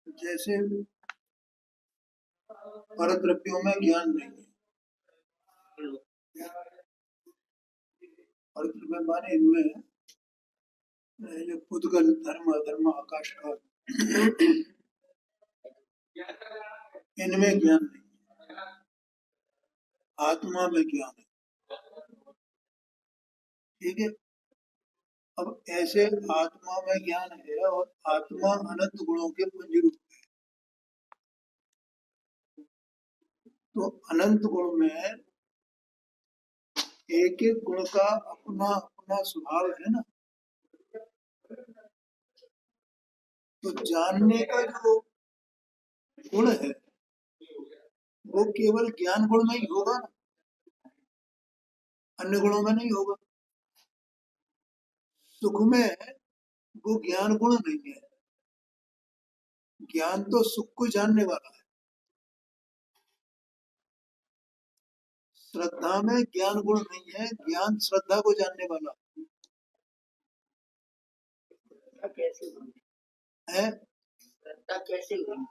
जैसे परद्रव्यों में ज्ञान नहीं है, परद्रव्य माने इनमें जो पुद्गल धर्म अधर्म आकाश का इनमें ज्ञान नहीं है, आत्मा में ज्ञान है। ठीक है। अब ऐसे आत्मा में ज्ञान है और आत्मा अनंत गुणों के पुंज रूप है, तो अनंत गुण में एक एक गुण का अपना अपना स्वभाव है ना, तो जानने का जो गुण है वो केवल ज्ञान गुण में ही होगा ना, अन्य गुणों में नहीं होगा। सुख में वो ज्ञान गुण नहीं है, ज्ञान तो सुख को जानने वाला है। श्रद्धा में ज्ञान गुण नहीं है, ज्ञान श्रद्धा को जानने वाला है। श्रद्धा कैसे हुई?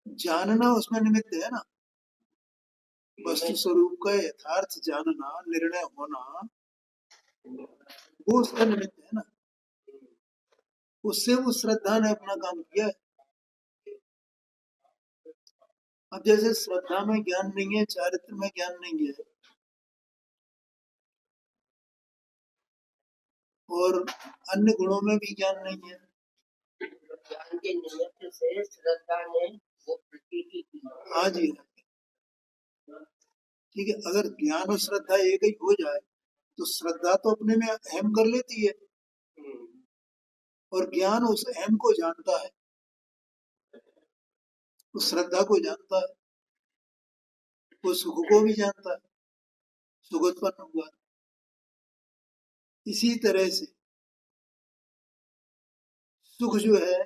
जानना उसमें निमित्त है ना, वस्तु स्वरूप का यथार्थ जानना, निर्णय होना, वो उसका निमित्त है ना, उससे वो श्रद्धा ने अपना काम किया है। अब जैसे श्रद्धा में ज्ञान नहीं है, चारित्र में ज्ञान नहीं है, और अन्य गुणों में भी ज्ञान नहीं है, ज्ञान के निमित्त से श्रद्धा ने वो प्रतीति की। हाँ जी, ठीक है। अगर ज्ञान और श्रद्धा एक ही हो जाए तो श्रद्धा तो अपने में अहम कर लेती है और ज्ञान उस अहम को जानता है, उस श्रद्धा को जानता है, वो सुख को भी जानता है, सुख उत्पन्न हुआ। इसी तरह से सुख जो है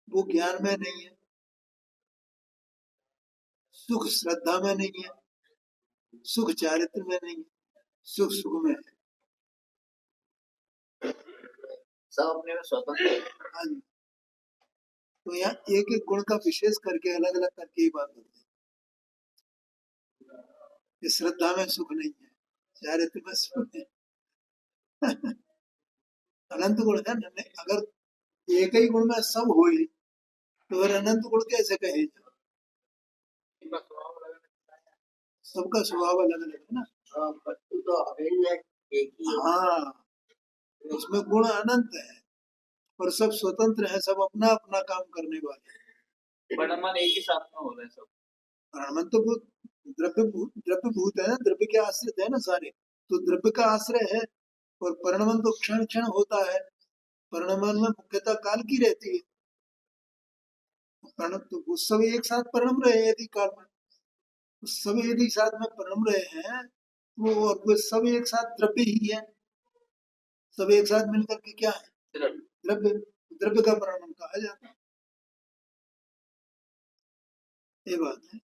वो ज्ञान में नहीं है, सुख श्रद्धा में नहीं है, सुख चारित्र में नहीं है, सुख सुख में है। सब अपने में स्वतंत्र है। हाँ जी। तो यहाँ एक एक गुण का विशेष करके अलग अलग करके ही बात होती है। श्रद्धा में सुख नहीं है, चारित्र में सुख है। अनंत गुण है ना, अगर एक ही गुण में सब होए तो फिर अनंत गुण कैसे कहे? सबका स्वभाव अलग अलग है ना। वस्तु तो अभिन्न है, एक ही है। हाँ, उसमें गुण अनंत है और सब स्वतंत्र है, सब अपना अपना काम करने वाले हैं। परमात्मा एक ही साथ में हो रहे हैं सब। परमात्मा तो द्रव्य भूत है ना, द्रव्य के आश्रित है ना सारे, तो द्रव्य का आश्रय है। और परिणमन तो क्षण क्षण होता है, परिणमन में मुख्यतः काल की रहती है। तो वो सब एक साथ परिणम रहे हैं यदि काल में, सब यदि साथ में परिणम रहे हैं वो, और वो सब एक साथ द्रव्य ही है, सब एक साथ मिलकर के क्या है? द्रव्य। द्रव्य का परिणमन कहा जाता है, ये बात है।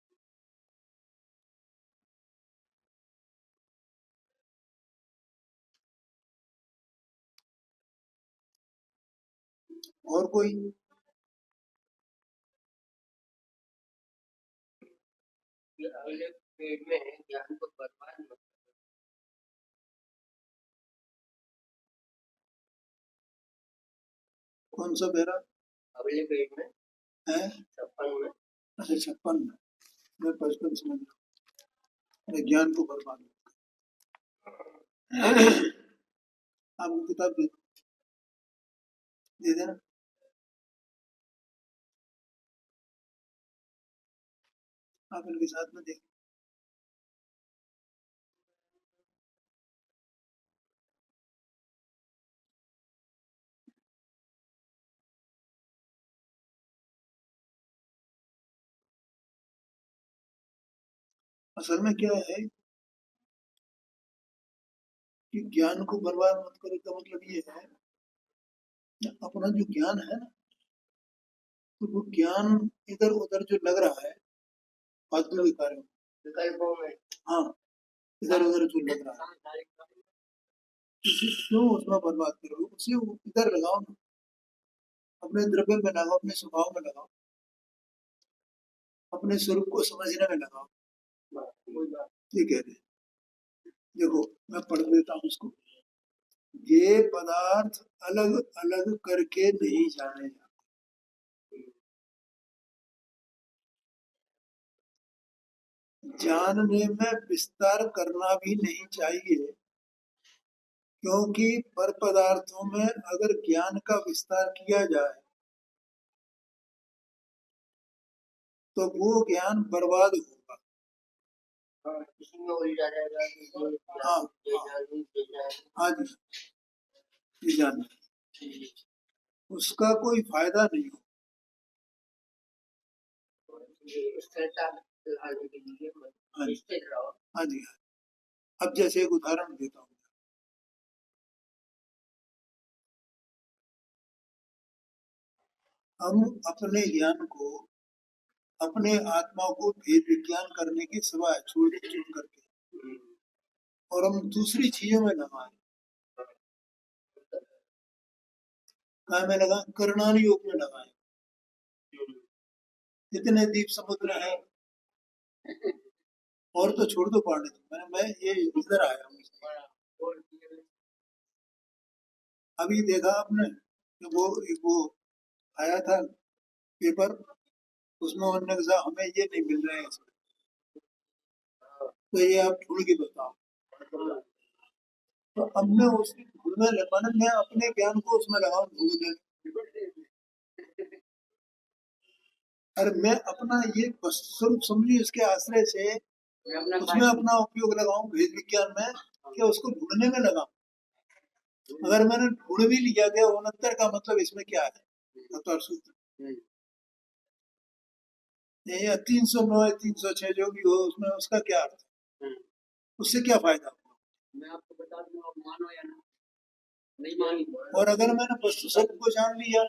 और कोई? अगले पेड़ में ज्ञान को बर्बाद मत। कौन सा बेरा? अगले पेड़ में है 56 में। अच्छा 56 में, मैं 55 समझ रहा हूँ। ज्ञान को बर्बाद मत। आपको किताब दे देना, आप इनके साथ में देख। असल में क्या है कि ज्ञान को बर्बाद मत करो का मतलब ये है, अपना जो ज्ञान है ना, तो वो ज्ञान इधर उधर जो लग रहा है फालतू विकारों में, हाँ, इधर उधर जो लग रहा है, इसे क्यों उसमें बर्बाद करो, उसे इधर लगाओ ना, अपने द्रव्य में लगाओ, अपने स्वभाव में लगाओ, अपने स्वरूप को समझने में लगाओ। ठीक है, देखो मैं पढ़ देता हूँ उसको। ये पदार्थ अलग अलग करके नहीं जाने जाते, जानने में विस्तार करना भी नहीं चाहिए, क्योंकि पर पदार्थों में अगर ज्ञान का विस्तार किया जाए तो वो ज्ञान बर्बाद होगा। इसमें उलझा रहेगा कि हाँ हाँ जी, ये जानना, उसका कोई फायदा नहीं हो। स्थिरता लाने के लिए हाँ जी, स्थिर रहो। हाँ जी। अब जैसे एक उदाहरण देता हूँ, हम अपने ज्ञान को, अपने आत्मा को भेद विज्ञान करने के सिवाय छोड़ करके और हम दूसरी चीजों में लगाए, काय में लगा, करणानी योग में लगाए। इतने दीप समुद्र है, और तो छोड़ दो पढ़ने, मैं ये इधर आया हूँ। अभी देखा आपने कि वो आया था पेपर, उसमें उन्होंने कहा हमें ये नहीं मिल रहा है इसमें, तो ये आप ढूंढ के बताओ। तो अब मैं उसकी ढूंढने लगा, मैं अपने ज्ञान को उसमें लगाऊं ढूंढने, अरे मैं अपना ये स्वरूप समझी, उसके आश्रय से उसमें अपना उपयोग लगाऊं भेद विज्ञान में, क्या उसको ढूंढने में लगा। अगर मैंने ढूंढ भी लिया गया 69 का मतलब इसमें क्या है, तो सूत्र या 309 306 जो भी हो, उसमें उसका क्या अर्थ है, उससे क्या फायदा। मैं आपको बता दूं, आप मानो या ना, नहीं मानी। और अगर मैंने वस्तु सब को जान लिया,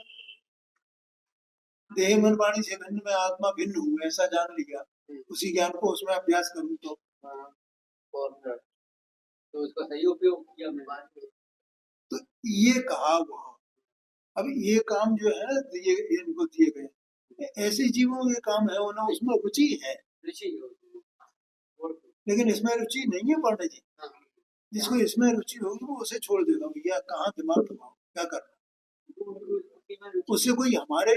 देह मन वाणी से भिन्न में आत्मा भिन्न हूँ ऐसा जान लिया, उसी ज्ञान को उसमें अभ्यास करूँ तो उसका सही उपयोग किया मैं, तो ये कहा वहाँ। अब ये काम जो है ये इनको दिए गए, ऐसे जीवों के काम है, उन्हें उसमें रुचि है, लेकिन इसमें रुचि नहीं है पढ़ने की। जिसको इसमें रुचि होगी वो उसे छोड़ देगा, भैया कहाँ दिमाग लगाओ, क्या करना। उससे कोई हमारे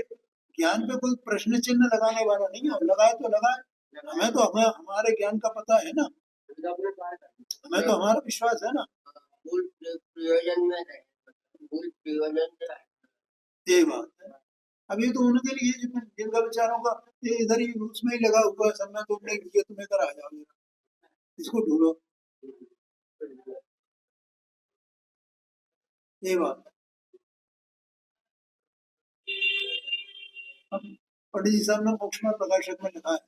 ज्ञान पे कोई प्रश्न चिन्ह लगाने वाला नहीं है, लगाए तो लगाए, हमें तो हमारे ज्ञान का पता है ना, हमें तो हमारा विश्वास है ना। प्रयोजन में ये बात है। अब ये तो उनके लिए जिनका बेचारों का ये इधर ही उसमें ही लगा हुआ है, सब में तुमने किया, तुम इधर आ जाओ, इसको ढूंढो, ये बात है। अब पंडित जी साहब ने मोक्ष में प्रकाशक में लिखा है,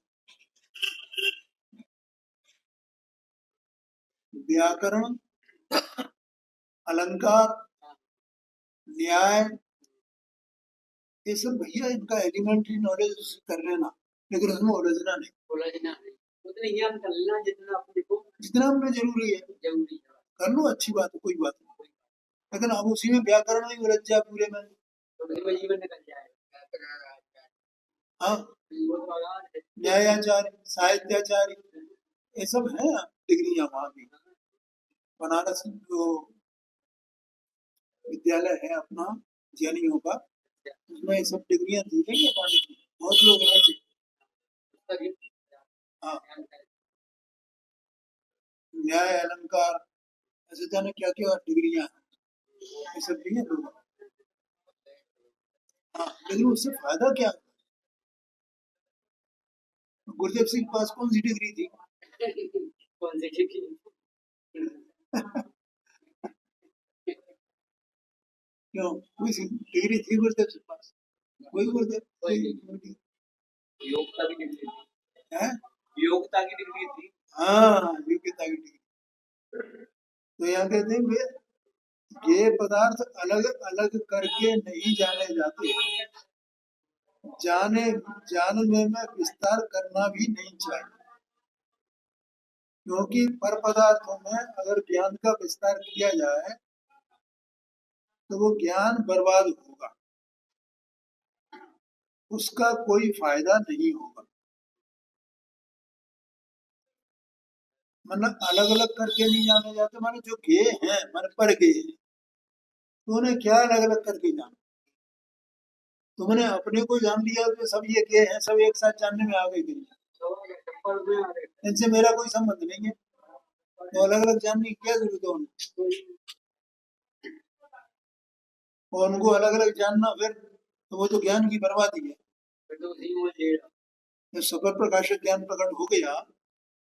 व्याकरण, अलंकार, न्याय, ये सब भैया इनका एलिमेंट्री नॉलेज कर लेना, लेकिन उसमें उलझना नहीं, जितना हमें जरूरी है कर लो, अच्छी बात है, कोई बात नहीं, लेकिन अब उसी में व्याकरण में उलझ जाए पूरे में, हाँ, न्यायाचार्य, साहित्याचार्य, ये सब है डिग्रियां वहां भी। बनारस जो विद्यालय है अपना जैनियों का, उसमें ये सब डिग्रियां दी गई है पढ़ने की, बहुत लोग हैं ऐसे। हाँ, न्याय, अलंकार, ऐसे जाने क्या क्या डिग्रियां हैं, ये सब लिए लोग। हाँ, लेकिन उससे फायदा क्या, गुरुदेव सिंह के पास कौन सी डिग्री थी? कौन सी डिग्री? क्यों, कोई सी डिग्री थी गुरुदेव सिंह के पास? कोई गुरुदेव योग्यता की डिग्री है, योग्यता की डिग्री थी, हाँ योग्यता की डिग्री। तो यहाँ कहते हैं ये पदार्थ अलग अलग करके नहीं जाने जाते, जानने में विस्तार करना भी नहीं चाहिए, क्योंकि पर पदार्थों में अगर ज्ञान का विस्तार किया जाए तो वो ज्ञान बर्बाद होगा, उसका कोई फायदा नहीं होगा। मतलब अलग अलग करके नहीं जाने जाते, माने जो गे हैं माने पर गे हैं, तो उन्हें क्या अलग अलग करके जाना। तुमने अपने को जान लिया तो सब ये गे हैं, सब एक साथ जानने में आ गए कि नहीं, इनसे मेरा कोई संबंध नहीं है, तो अलग अलग जानने की क्या जरूरत है उन्हें। और उनको अलग अलग जानना फिर तो वो तो ज्ञान की बर्बादी है। जब सफल प्रकाशक ज्ञान प्रकट हो गया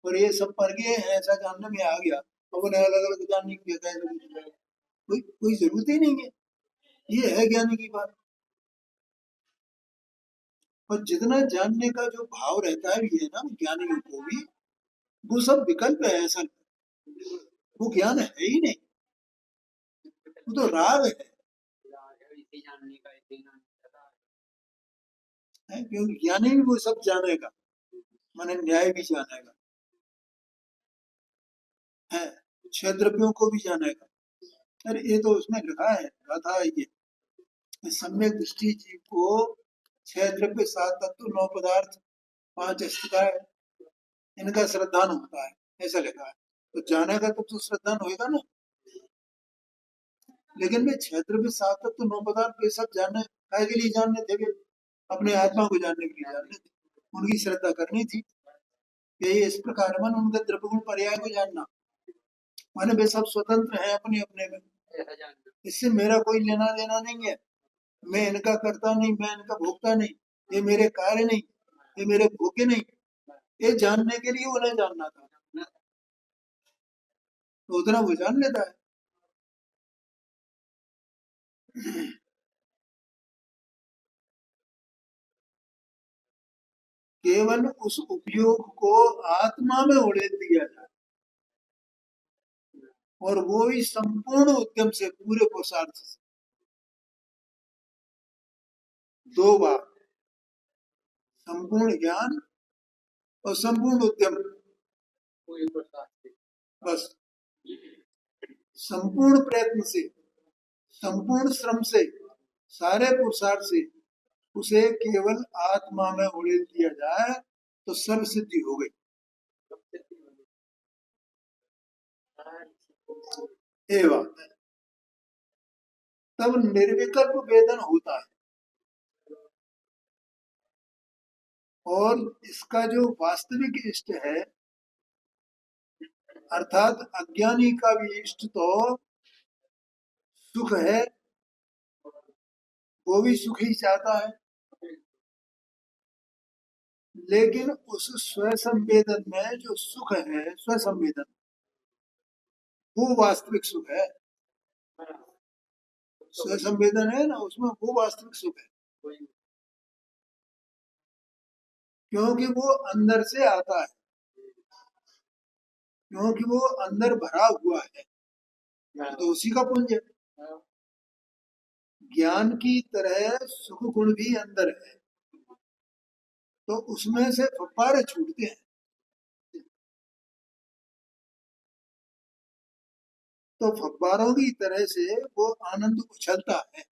और ये सब पर गए हैं ऐसा जानने में आ गया, तो उन्हें अलग अलग जानने की क्या जरूरत है? कोई जरूरत ही नहीं है। ये है ज्ञानी की बात। और जितना जानने का जो भाव रहता है भी है ना ज्ञानियों को भी, वो सब विकल्प है असल में, वो ज्ञान है ही नहीं, वो तो राग है क्योंकि ज्ञानी भी वो सब जानेगा, माने न्याय भी जानेगा, है छह द्रव्यों को भी जानेगा। अरे ये तो उसमें लिखा है, गाथा है ये, सम्यक दृष्टि जीव को छह द्रव्य सात तत्व नौ पदार्थ पांच अस्थिता है, इनका श्रद्धान होता है, ऐसा लिखा है। तो जानेगा तब तो श्रद्धान होएगा ना। लेकिन वे छह द्रव्य सात तत्व नौ पदार्थ ये सब जानने काय के लिए जानने थे, वे अपने आत्मा को जानने के लिए जानने थे, उनकी श्रद्धा करनी थी कि ये इस प्रकार मन उनका द्रव्य गुण पर्याय को जानना, माने वे सब स्वतंत्र है अपने अपने में, इससे मेरा कोई लेना देना नहीं है, मैं इनका करता नहीं, मैं इनका भोगता नहीं, ये मेरे कार्य नहीं, ये मेरे भोग्य नहीं, ये जानने के लिए उन्हें जानना था, तो उतना वो जान लेता है। केवल उस उपयोग को आत्मा में उड़ेल दिया जाए, और वो भी संपूर्ण उद्यम से, पूरे पुरुषार्थ से। दो बार, संपूर्ण ज्ञान और संपूर्ण उद्यम, बस संपूर्ण प्रयत्न से, संपूर्ण श्रम से, सारे पुरुषार्थ से उसे केवल आत्मा में उड़ेल दिया जाए तो सर्व सिद्धि हो गई। ये बात है, तब निर्विकल्प वेदन होता है। और इसका जो वास्तविक इष्ट है, अर्थात अज्ञानी का भी इष्ट तो सुख है, वो भी सुख ही चाहता है, लेकिन उस स्वसंवेदन में जो सुख है, स्वसंवेदन, वो वास्तविक सुख है। स्वसंवेदन है ना, उसमें वो वास्तविक सुख है, क्योंकि वो अंदर से आता है, क्योंकि वो अंदर भरा हुआ है, तो उसी का पुंज है। ज्ञान की तरह सुख गुण भी अंदर है, तो उसमें से फव्वारे छूटते हैं, तो फव्वारों की तरह से वो आनंद उछलता है।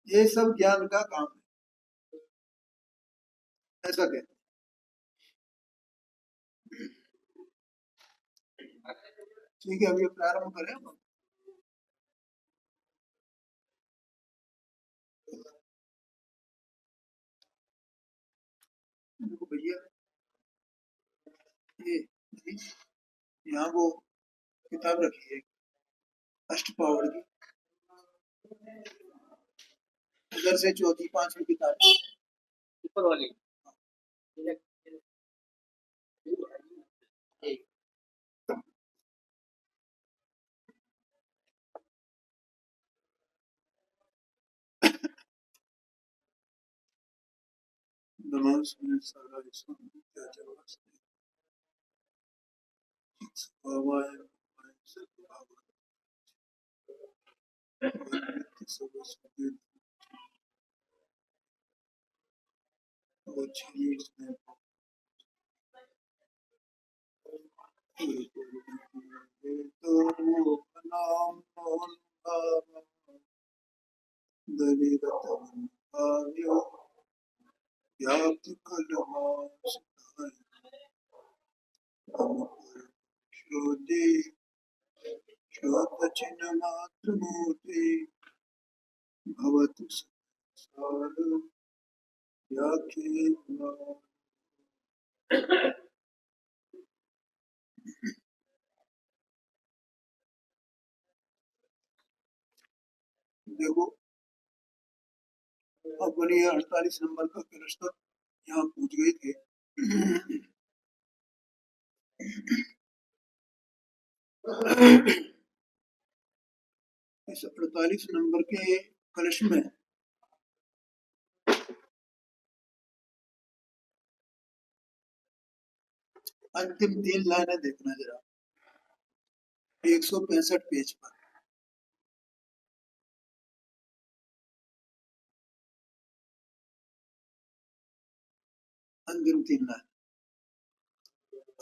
ये सब ज्ञान का काम है, ऐसा कहते हैं। ठीक है, अभी प्रारंभ करें। देखो भैया, ये यहाँ वो किताब रखी है अष्ट पावर की, उधर से चौथी पांचवी किताब ऊपर वाली। नमस्ते सारा तो नाम चिन्मात्रमूर्ते भवतु संसार व्याख्येन। देखो अपने 48 नंबर का कलश तक यहाँ पूछ गए थे। इस 48 नंबर के कलश में अंतिम 3 लाइनें देखना जरा, 165 पेज पर। अंतिम 3 लाइन,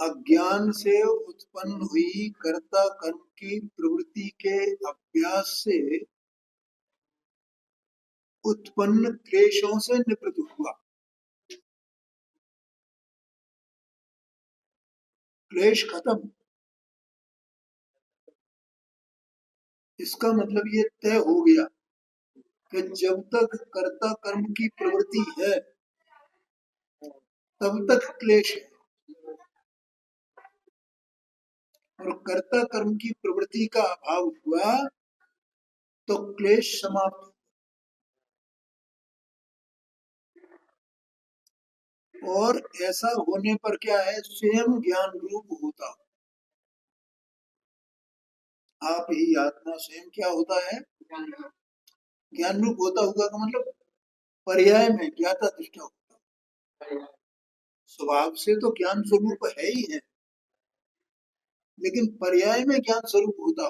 अज्ञान से उत्पन्न हुई कर्ता कर्म की प्रवृत्ति के अभ्यास से उत्पन्न क्लेशों से निवृत्त हुआ। क्लेश खत्म, इसका मतलब ये तय हो गया कि जब तक कर्ता कर्म की प्रवृत्ति है तब तक क्लेश है, और कर्ता कर्म की प्रवृत्ति का अभाव हुआ तो क्लेश समाप्त। और ऐसा होने पर क्या है, स्वयं ज्ञान रूप होता। आप ही आत्मा स्वयं क्या होता है, ज्ञान रूप होता होगा का मतलब पर्याय में ज्ञाता दृष्टा होता। स्वभाव से तो ज्ञान स्वरूप है ही है, लेकिन पर्याय में ज्ञान स्वरूप होता।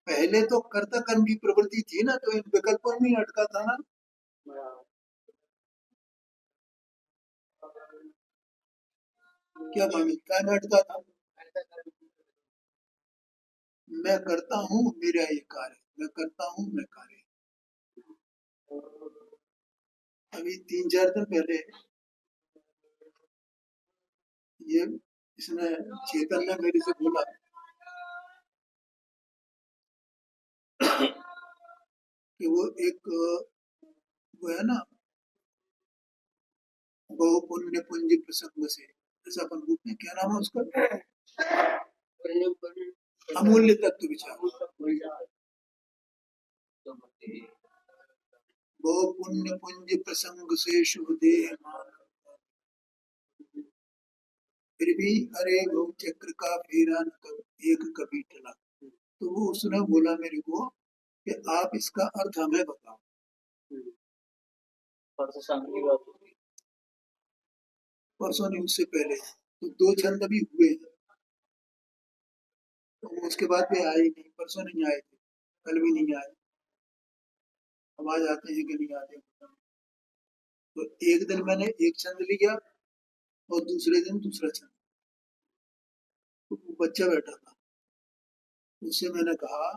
पहले तो कर्ता कर्म की प्रवृत्ति थी ना, तो इन विकल्पों में अटका था ना। क्या मान्यता में अटका था, मैं करता हूँ मेरा ये कार्य, मैं करता हूँ मैं कार्य। अभी 3-4 दिन पहले ये इसने चेतन ने मेरे से बोला कि वो एक वो है ना, बहु पुण्य पुंज प्रसंग से, ऐसा अपन रूप में क्या नाम है उसका, अमूल्य तत्व विचार। बहु पुण्य पुंज प्रसंग से शुभ देह मान, फिर भी अरे बहु चक्र का फेरा एक कभी टला। तो वो उसने बोला मेरे को कि आप इसका अर्थ हमें बताओ। परसों नहीं, उससे पहले तो 2 छंद अभी हुए, तो उसके बाद भी आए नहीं। परसों नहीं आए थे, कल भी नहीं आए। अब आज आते हैं कि नहीं आते। तो एक दिन मैंने एक छंद लिया और दूसरे दिन दूसरा छंद। तो बच्चा बैठा था, उससे मैंने कहा,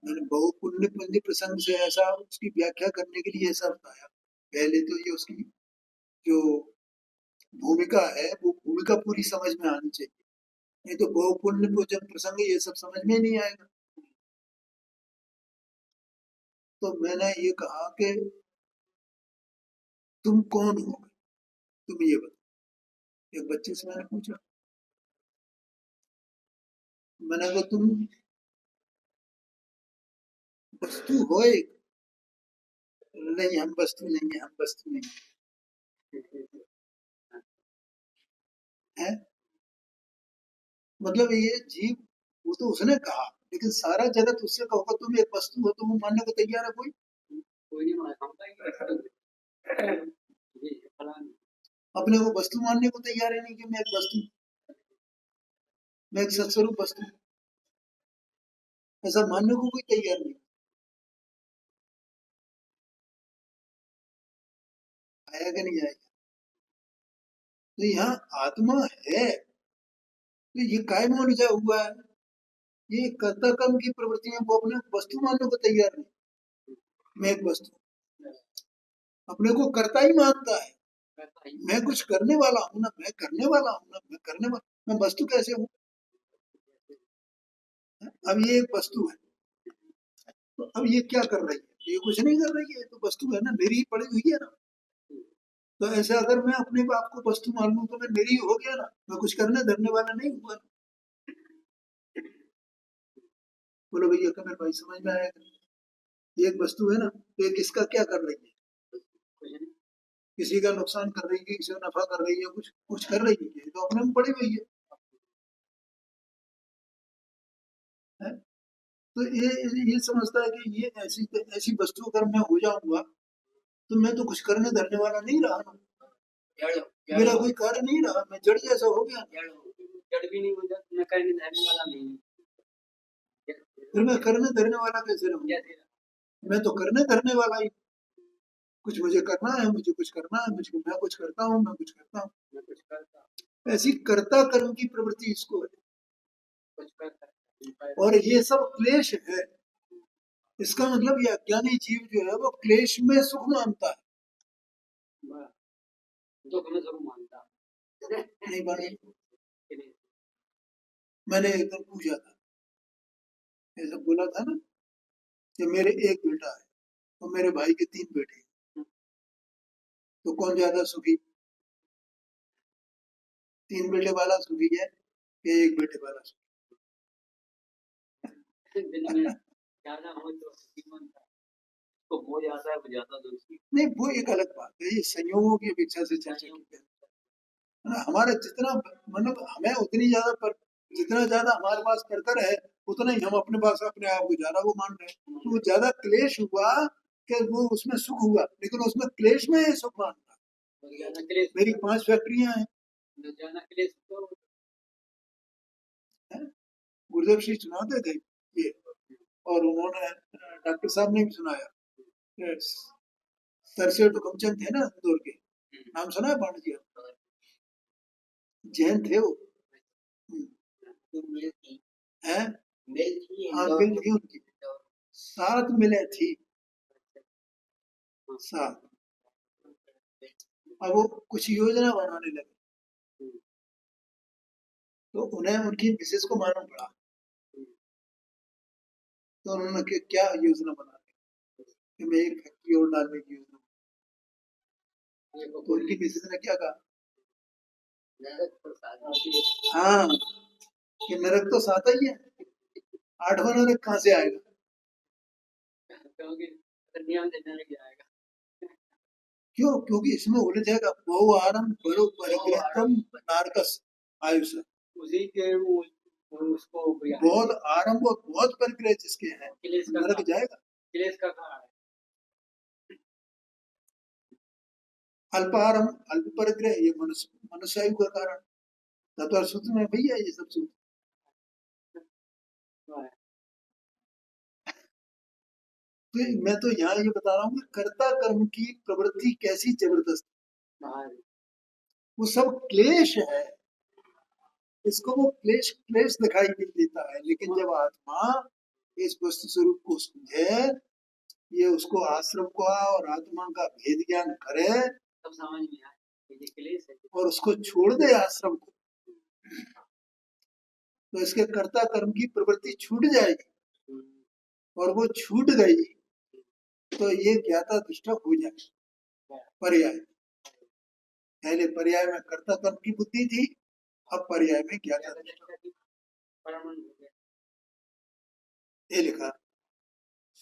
मैंने बहु पुण्य पुण्य प्रसंग से ऐसा उसकी व्याख्या करने के लिए ऐसा बताया। पहले तो ये उसकी जो भूमिका है वो भूमिका पूरी समझ में आनी चाहिए, नहीं तो बहु पुण्य पूजन प्रसंग ये सब समझ में नहीं आएगा। तो मैंने ये कहा कि तुम कौन हो, तुम ये बताओ। एक बच्चे से मैंने पूछा, मैंने कहा तुम वस्तु हो एक? नहीं हम वस्तु नहीं है, हम वस्तु नहीं है। मतलब ये जीव, वो तो उसने कहा, लेकिन सारा जगत उससे कहोगे तुम एक वस्तु हो तो वो मानने को तैयार है कोई? कोई नहीं मानता। अपने को वस्तु मानने को तैयार है नहीं कि मैं एक वस्तु, मैं एक सत्स्वरूप वस्तु, ऐसा मानने को कोई तैयार नहीं। आया कि नहीं आएगा? तो यहाँ आत्मा है, तो ये काय मनुजा हुआ है, ये कर्ता कर्म की प्रवृत्तियों को अपने वस्तु मानने को तैयार नहीं। मैं एक वस्तु, अपने को कर्ता ही मानता है, मैं कुछ करने वाला हूँ ना, मैं करने वाला हूँ ना, मैं करने वाला, मैं वस्तु कैसे हूँ? अब ये एक वस्तु है, तो अब ये क्या कर रही है? ये कुछ नहीं कर रही है, तो वस्तु है ना, मेरी ही पड़ी हुई है ना। तो ऐसे अगर मैं अपने आप को वस्तु मान लूं तो मैं मेरी हो गया ना, मैं कुछ करने धरने वाला नहीं हुआ। बोलो भैया कमर भाई, समझ में आया? ये एक वस्तु है ना, तो ये किसका क्या कर रही है? किसी का नुकसान कर रही है, किसी का नफा कर रही है, कुछ कुछ कर रही है, ये तो अपने में पड़ी हुई है? तो ये समझता है कि ये ऐसी ऐसी वस्तु अगर मैं हो जाऊंगा तो मैं तो कुछ करने धरने वाला नहीं रहा ना, मेरा कोई कार्य नहीं रहा, मैं जड़ जैसा हो गया। जड़ भी नहीं हो जाता, मैं करने धरने वाला नहीं, फिर मैं करने धरने वाला कैसे रहूंगा? मैं तो करने धरने वाला ही, कुछ मुझे करना है, मुझे कुछ करना है, मुझे मैं कुछ करता हूँ, मैं कुछ करता हूँ। मैं कुछ करता हूँ, ऐसी कर्ता कर्म की प्रवृत्ति इसको है, कुछ करता हूँ। और ये सब क्लेश है। इसका मतलब ये अज्ञानी जीव जो है वो क्लेश में सुख मानता है, दुख में सुख मानता नहीं माने। मैंने एक दिन पूछा था, ऐसा बोला था ना कि मेरे एक बेटा है और मेरे भाई के 3 बेटे हैं, तो कौन ज्यादा सुखी? 3 बेटे वाला सुखी है कि एक बेटे वाला सुखी? ज्यादा हो तो सुखी बनता है, तो हो जाता है वो ज्यादा दुखी। नहीं, वो एक अलग बात है, ये संयोगों की अपेक्षा से चर्चा की है ना। हमारा जितना मतलब हमें उतनी ज्यादा पर, जितना ज्यादा हमारे पास कर है उतना ही हम अपने पास अपने आप को ज्यादा वो मान रहे हैं। तो वो ज्यादा क्लेश हुआ कि वो उसमें सुख हुआ, लेकिन उसमें क्लेश में सुख मान रहा। मेरी 5 फैक्ट्रियां हैं, गुरुदेव श्री सुनाते थे ये, और उन्होंने डॉक्टर साहब ने भी सुनाया। सरसे हुकमचंद थे ना इंदौर के, नाम सुना है पांडे जी? जैन थे वो, हैं? हाँ मिल थी उनकी, 7 मिलें थी, 7। अब वो कुछ योजना बनाने लगे, तो उन्हें उनकी मिसेस को मालूम पड़ा, तो उन्होंने क्या योजना बना कि मैं एक फैक्ट्री और डालने की योजना। तो उनकी मिसेस ने क्या कहा? हाँ, कि नरक तो 7 ही है, 8वां नरक कहाँ से आएगा? क्यों? क्योंकि इसमें उलझेगा बहु आरंभ बरो परिग्रहतम नारकस आयुष, उसी के उसको बहुत आरंभ और बहुत परिग्रह जिसके हैं नरक जाएगा। अल्प आरंभ अल्प परिग्रह, ये मनुष्य आयु का कारण, तत्व सूत्र में भैया ये सब सूत्र। तो मैं तो यहाँ ये बता रहा हूँ कि कर्ता कर्म की प्रवृत्ति कैसी जबरदस्त, वो सब क्लेश है, इसको वो क्लेश क्लेश दिखाई नहीं देता है, लेकिन जब आत्मा इस वस्तु स्वरूप को समझे, ये उसको आश्रम का और आत्मा का भेद ज्ञान करे, तब समझ में आए ये क्लेश है, और उसको छोड़ दे आश्रम को, तो इसके कर्ता कर्म की प्रवृत्ति छूट जाएगी, और वो छूट गई तो ये ज्ञाता दृष्टा हो जाए। पर्याय, पहले पर्याय में कर्ता कर्म की बुद्धि थी, अब पर्याय में ज्ञाता दृष्टा। ये लिखा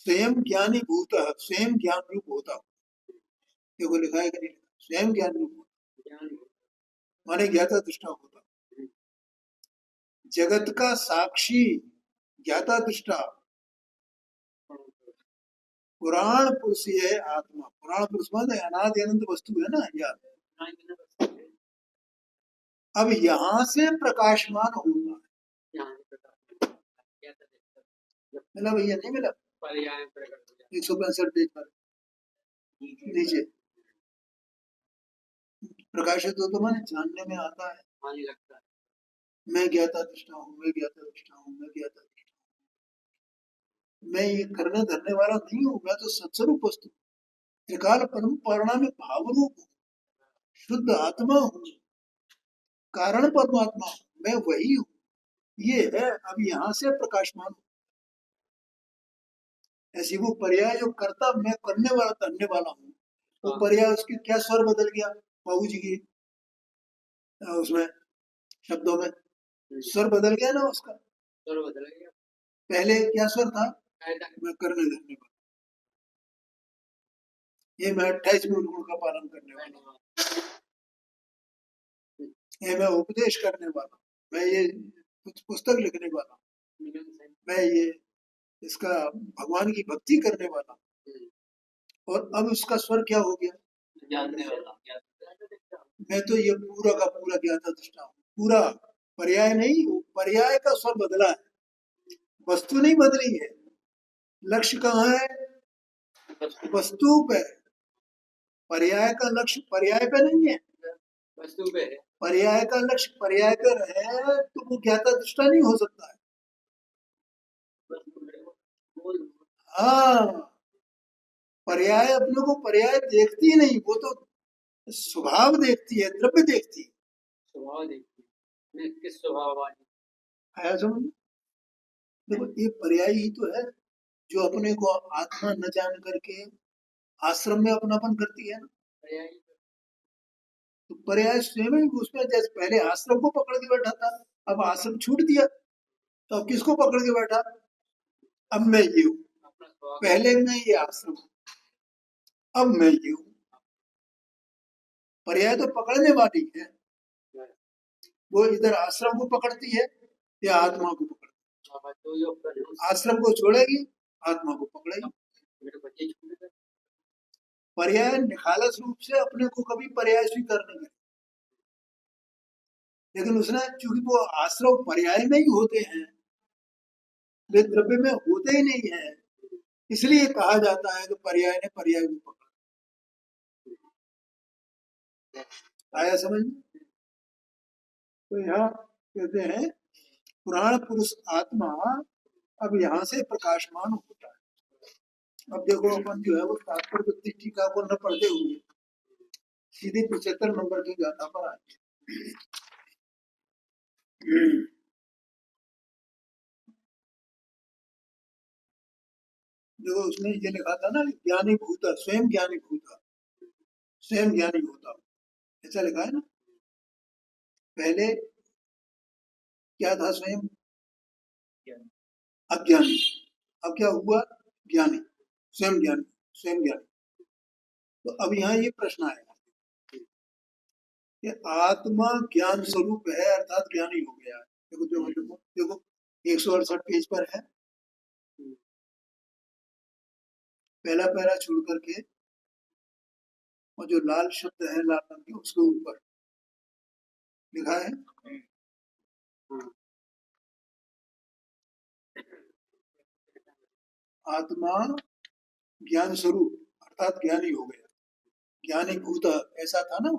स्वयं ज्ञानी भूत, स्वयं ज्ञान रूप होता, देखो लिखा है कि नहीं? स्वयं ज्ञान रूप माने ज्ञाता दृष्टा होता, जगत का साक्षी ज्ञाता दृष्टा पुराण पुरुष है आत्मा। पुराण पुरुष माने अनादि अनंत वस्तु है ना यार। अब यहाँ से प्रकाशमान होता है, मिला भैया? नहीं मिला? 165 पेज पर नीचे प्रकाशित हो तो माने जानने में आता है, लगता है मैं ज्ञाता दृष्टा हूँ, मैं ज्ञाता दृष्टा हूँ, मैं ज्ञाता दृष्टा हूँ, मैं ये करने धरने वाला नहीं हूँ, मैं तो सत्स्वरूप वस्तु, त्रिकाल परम परिणामी भाव रूप हूँ, शुद्ध आत्मा हूँ, कारण परमात्मा हूँ, मैं वही हूँ। ये है। अब यहाँ से प्रकाशमान, ऐसी वो पर्याय जो करता मैं करने वाला करने वाला हूँ, वो पर्याय उसकी क्या स्वर बदल गया बाबू जी की उसमें शब्दों में स्वर बदल गया ना उसका। स्वर बदल गया। पहले क्या स्वर था? मैं करने धरने वाला, ये मैं 28 मूल गुण का पालन करने वाला, ये मैं उपदेश करने वाला, मैं ये कुछ पुस्तक लिखने वाला, मैं ये इसका भगवान की भक्ति करने वाला। और अब उसका स्वर क्या हो गया? जानने वाला। मैं तो ये पूरा का पूरा ज्ञाता दृष्टा हूँ। पूरा पर्याय नहीं, पर्याय का स्वर बदला है, वस्तु नहीं बदली है। लक्ष्य कहाँ है? वस्तु पे। पर्याय का लक्ष्य पर्याय पे नहीं है, वस्तु पे है। पर्याय का लक्ष्य पर्याय पर है तो वो ज्ञाता दृष्टा नहीं हो सकता है। हाँ, पर्याय अपने को पर्याय देखती ही नहीं, वो तो स्वभाव देखती है, द्रव्य देखती है। स्वभाव देखती है, किस स्वभाव वाली आया समझ? देखो ये पर्याय ही तो है जो अपने को आत्मा न जान करके आश्रम में अपनापन करती है ना। तो पर्याय स्वयं ही उसमें, जैसे पहले आश्रम को पकड़ के बैठा था, अब आश्रम छूट दिया तो अब किसको पकड़ के बैठा? अब मैं ये हूँ, पहले मैं ये आश्रम, अब मैं ये हूँ। पर्याय तो पकड़ने वाली है, वो इधर आश्रम को पकड़ती है या आत्मा को पकड़ती है। आश्रम को छोड़ेगी, आत्मा को पकड़ेगी। पर्याय निखालस रूप से अपने को कभी पर्याय स्वीकार नहीं करे, लेकिन उसने चूंकि वो आश्रम पर्याय में ही होते हैं, वे द्रव्य में होते ही नहीं है, इसलिए कहा जाता है कि पर्याय ने पर्याय को पकड़ा। आया समझ में? तो यहाँ कहते हैं पुराण पुरुष आत्मा अब यहाँ से प्रकाशमान होता है। अब देखो अपन जो है वो तात्पर्य वृत्ति टीका को न पढ़ते हुए सीधे 75 नंबर की गाथा पर आए। जो उसने ये लिखा था ना, ज्ञानी भूता स्वयं ज्ञानी भूता, स्वयं ज्ञानी होता, ऐसा लिखा है ना। पहले क्या था? स्वयं अज्ञानी, अब क्या हुआ? ज्ञानी, स्वयं ज्ञानी, स्वयं ज्ञानी। तो अब यहाँ ये प्रश्न आएगा कि आत्मा ज्ञान स्वरूप है अर्थात ज्ञानी हो गया है। देखो देखो देखो देखो 168 पेज पर है, पहला पैरा छोड़ करके और जो लाल शब्द है लाल रंग के उसके ऊपर लिखा है आत्मा ज्ञान स्वरूप अर्थात ज्ञानी हो गया, ज्ञानी भूत, ऐसा था ना,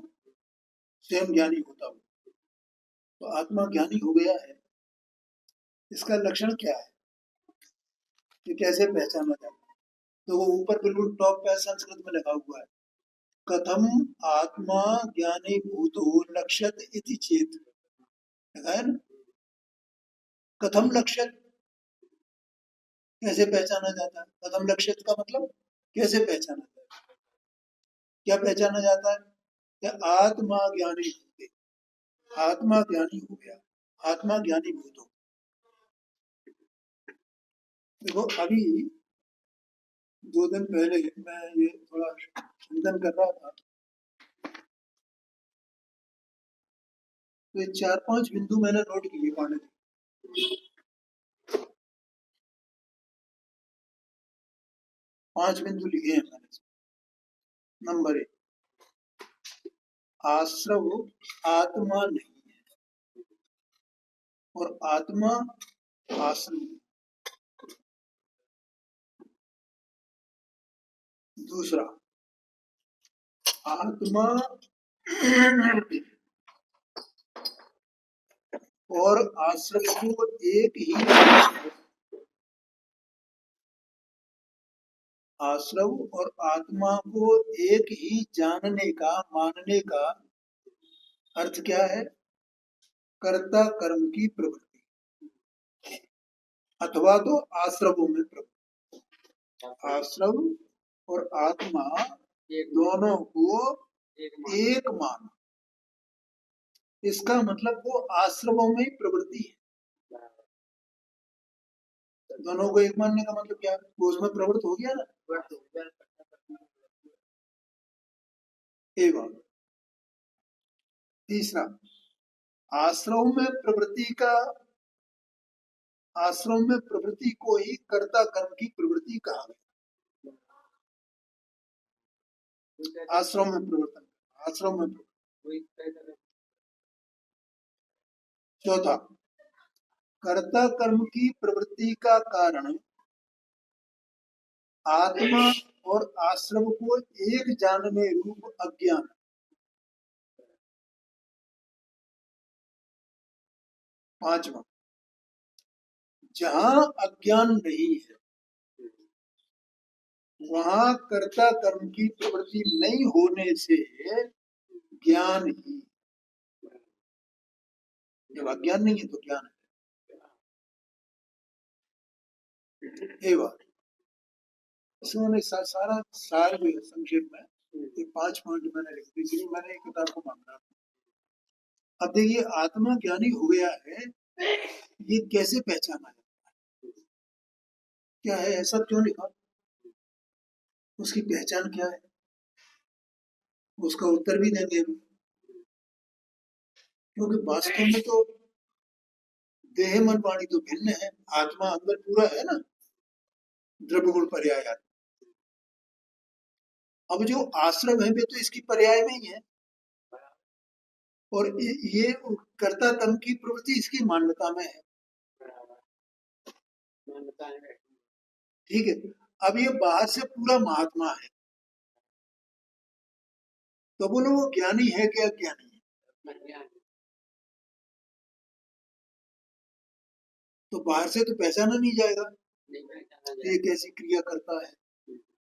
स्वयं ज्ञानी होता हूँ। तो आत्मा ज्ञानी हो गया है, इसका लक्षण क्या है, ये कैसे पहचाना जाता है? तो वो ऊपर बिल्कुल टॉप पे संस्कृत में लिखा हुआ है, कथम आत्मा ज्ञानी भूतो लक्ष्यत इति चेत, लिखा है ना। कथम लक्ष्यत, कैसे पहचाना जाता है? कथम लक्ष्यत का मतलब कैसे पहचाना जाता है? क्या पहचाना जाता है कि आत्मा ज्ञानी भूते, आत्मा ज्ञानी हो गया, आत्मा ज्ञानी भूत हो। देखो अभी 2 दिन पहले मैं ये थोड़ा चिंतन कर रहा था, तो ये 4-5 बिंदु मैंने नोट किए पाने, 5 बिंदु लिखे हैं मैंने। नंबर 1, आश्रव आत्मा नहीं है और आत्मा आश्रव। दूसरा, आत्मा और आश्रम को एक ही, आश्रव और आत्मा को एक ही जानने का, मानने का अर्थ क्या है? कर्ता कर्म की प्रवृत्ति। अथवा तो आश्रवों में प्रवृत्ति। आश्रव और आत्मा दोनों को एक मानो, इसका मतलब वो आश्रवों में ही प्रवृत्ति है। दोनों को एक मानने का मतलब क्या है? वो उसमें प्रवृत्त हो गया ना। एक बात। तीसरा, आश्रव में प्रवृत्ति का, आश्रम में प्रवृत्ति को ही कर्ता कर्म की प्रवृत्ति कहा गया। आश्रम में प्रवर्तन, आश्रम में प्रवर्तन। चौथा, कर्ता कर्म की प्रवृत्ति का कारण आत्मा और आश्रम को एक जानने रूप अज्ञान। पांचवा, जहां अज्ञान नहीं है वहां कर्ता कर्म की प्रवृत्ति नहीं होने से ज्ञान ही। जब अज्ञान नहीं है तो ज्ञान है। ये बात इसमें सारा सार जो है संक्षेप में ये 5 पॉइंट मैंने लिख दी, इसलिए मैंने एक किताब को मांगा। अब देखिए, आत्मा ज्ञानी हो गया है, ये कैसे पहचाना जाता है? क्या है, ऐसा क्यों लिखा? उसकी पहचान क्या है? उसका उत्तर भी देंगे अभी। क्योंकि वास्तव में तो देह मन वाणी तो भिन्न है, आत्मा अंदर पूरा है ना, द्रव्य गुण पर्याय। अब जो आश्रम है वे तो इसकी पर्याय में ही है, और ये कर्ता कर्म की प्रवृत्ति इसकी मान्यता में है। ठीक है। अब ये बाहर से पूरा महात्मा है, तो बोलो वो ज्ञानी है क्या ज्ञानी है? तो बाहर से तो पहचाना नहीं जाएगा ये कैसी क्रिया करता है,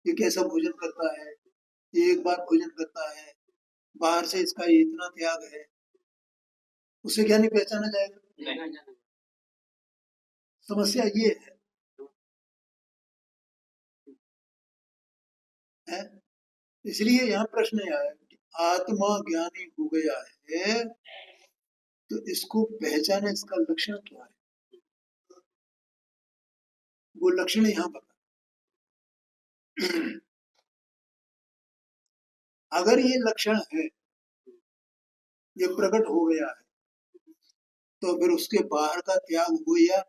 ये कैसा भोजन करता है, ये एक बार भोजन करता है, बाहर से इसका ये इतना त्याग है, उसे क्या नहीं पहचाना जाएगा? समस्या ये है? इसलिए यहाँ प्रश्न आया कि आत्मा ज्ञानी हो गया है तो इसको पहचाने, इसका लक्षण क्या है? वो लक्षण यहाँ बता। अगर ये लक्षण है, ये प्रकट हो गया है, तो फिर उसके बाहर का त्याग हो या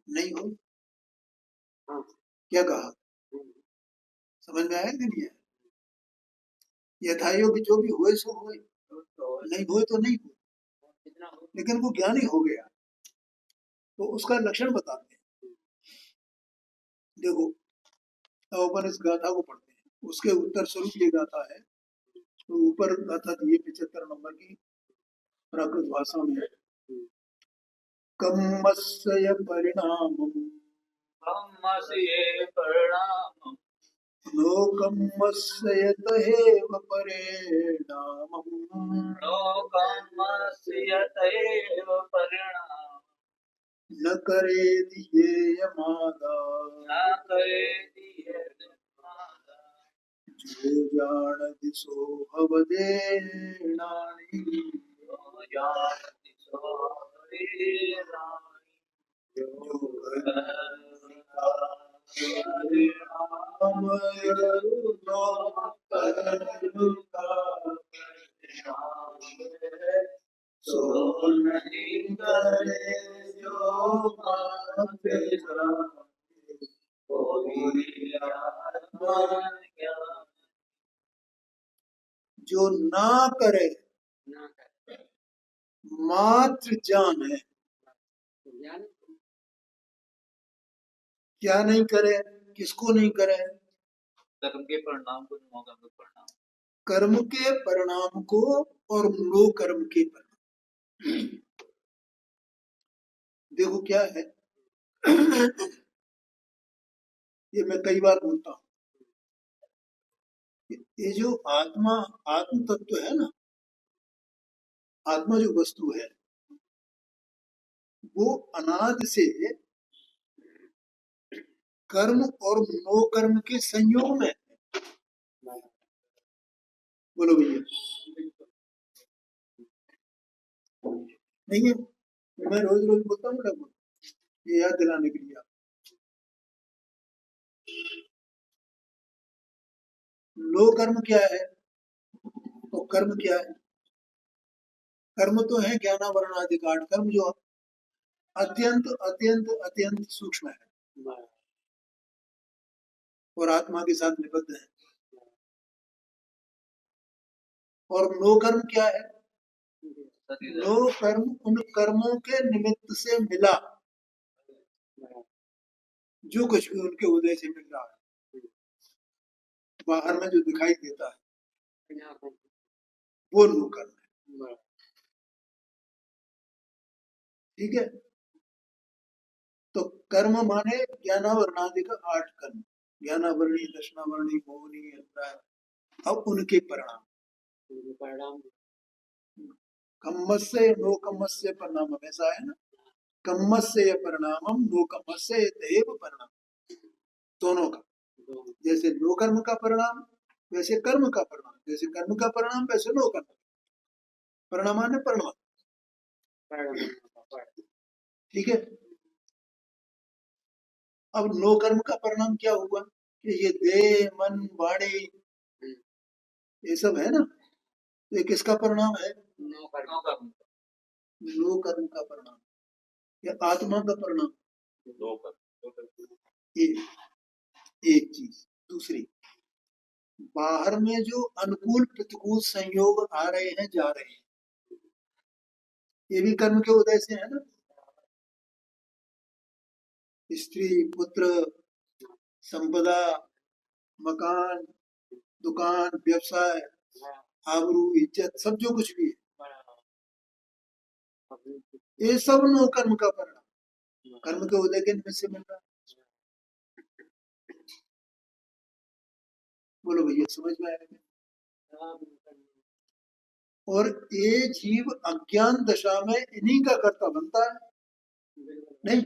नहीं हो? क्या कहा? समझ में आया कि नहीं है? यथायोग जो भी हुए सो हुए, नहीं हुए तो नहीं हुए, लेकिन वो ज्ञानी हो गया तो उसका लक्षण बताते हैं। देखो, अपन इस गाथा को पढ़ते हैं, उसके उत्तर स्वरूप ये गाथा है। तो ऊपर गाथा दिए 75 नंबर की प्राकृत भाषा में। कम्मस्य परिणामम् लोकम्मस्य यत एव परिणामम् न करेति जो जानति सो भवदेनानि जो ना करे मात्र जान है। क्या नहीं करे? किसको नहीं करे? कर्म के परिणाम को, कर्म के परिणाम को और नो कर्म के परिणाम। देखो क्या है, ये मैं कई बार बोलता हूँ, ये जो आत्मा, आत्म तत्व है ना, आत्मा जो वस्तु है वो अनादि से कर्म और नो कर्म के संयोग में। बोलो भैया, नहीं है? मैं रोज रोज बोलता हूँ ना, ये याद दिलाने के लिए। नो कर्म क्या है तो कर्म क्या है? कर्म तो है ज्ञानावरण आदि कांड कर्म, जो अत्यंत अत्यंत अत्यंत सूक्ष्म है और आत्मा के साथ निबद्ध है। और नो कर्म क्या है? नो कर्म उन कर्मों के निमित्त से मिला, जो कुछ भी उनके उदय से मिल रहा है, बाहर में जो दिखाई देता है, वो नो कर्म है। ठीक है? तो कर्म माने ज्ञानावरणादि का 8 कर्म, ज्ञानावरणी, दर्शनावरणी, मोहनी, अब उनके परिणाम। कम्मस्य नो कम्मस्य परिणाम ऐसा है ना, कम्मस्य परिणामम नो कम्मस्य देव परिणाम, दोनों का। जैसे नो कर्म का परिणाम वैसे कर्म का परिणाम, जैसे कर्म का परिणाम वैसे नो कर्म परिणाम है परिणाम। ठीक है? अब नो कर्म का परिणाम क्या हुआ कि ये देह, मन, वाणी, ये सब है ना, ये किसका परिणाम है? नो कर्म का परिणाम या आत्मा का परिणाम। एक चीज। दूसरी, बाहर में जो अनुकूल प्रतिकूल संयोग आ रहे हैं जा रहे हैं, ये भी कर्म के उदय से है ना। स्त्री, पुत्र, संपदा, मकान, दुकान, व्यवसाय, आबरू, इज्जत, सब जो कुछ भी है, ये सब नो कर्म का परिणाम, कर्म के उदय के निमित्त से मिल रहा है। बोलो भैया, समझ में आएगा? और ये जीव अज्ञान दशा में इन्हीं का कर्ता बनता है। नहीं,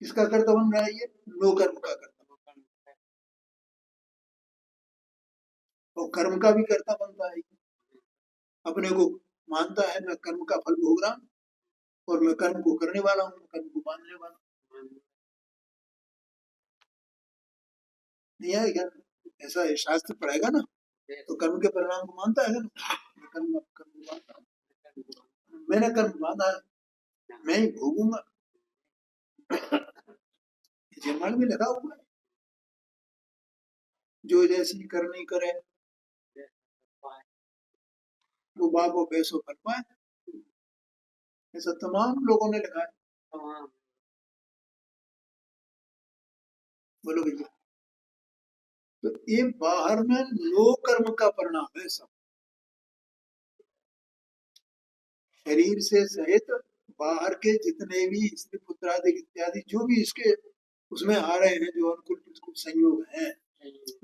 किसका कर्ता बन रहा है? ये नो कर्म का कर्ता। और कर्म का भी कर्ता बनता है। अपने को मानता है मैं कर्म का फल भोग रहा हूँ और मैं कर्म को करने वाला हूँ, कर्म को मानने वाला हूँ। नहीं आएगा? ऐसा है, शास्त्र पढ़ेगा ना तो कर्म के परिणाम को मानता है ना, कर्म कर्म मानता है। मैंने कर्म माना है, मैं ही भोगूंगा, जन्माल में लगा हुआ है। जो जैसी करनी करे वो बाबो पैसों कर पाए, ऐसा तमाम लोगों ने लिखा है। बोलो भैया, तो ये बाहर में नो कर्म का परिणाम है सब। शरीर से सहित बाहर के जितने भी स्त्री पुत्र आदि इत्यादि जो भी इसके उसमें आ रहे हैं, जो अनुकूल प्रतिकूल संयोग हैं,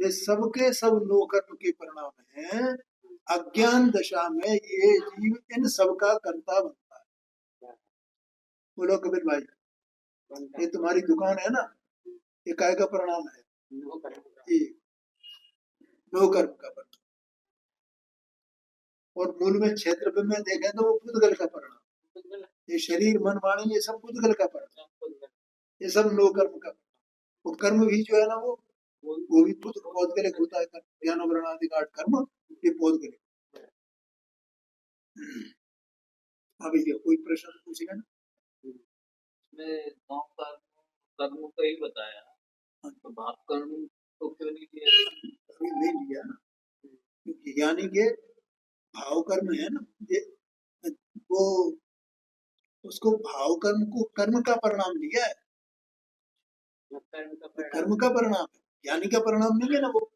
ये सबके सब नो कर्म के परिणाम हैं। अज्ञान दशा में ये जीव इन सब का कर्ता बनता है। बोलो कबीर भाई, ये तुम्हारी दुकान है ना, ये काय का परिणाम है? ये नो कर्म का परिणाम। और मूल में क्षेत्र में देखें तो वो पुद्गल का परिणाम। ये शरीर, मन, वाणी, ये सब पुद्गल का परिणाम, ये सब नो कर्म का। वो कर्म भी जो है ना, वो भी पौद्गलिक होता है। ज्ञानावरण आदि का कर्म ये पौद्गलिक। अब ये कोई प्रश्न पूछेगा ना? मैं कर्म का ही बताया, तो भाव कर्म तो क्यों नहीं लिया? अभी नहीं लिया ना, क्योंकि ज्ञानी के भाव कर्म है ना, ये वो उसको भाव कर्म को कर्म का परिणाम लिया है, कर्म का परिणाम है, ज्ञानी का परिणाम नहीं है ना वो।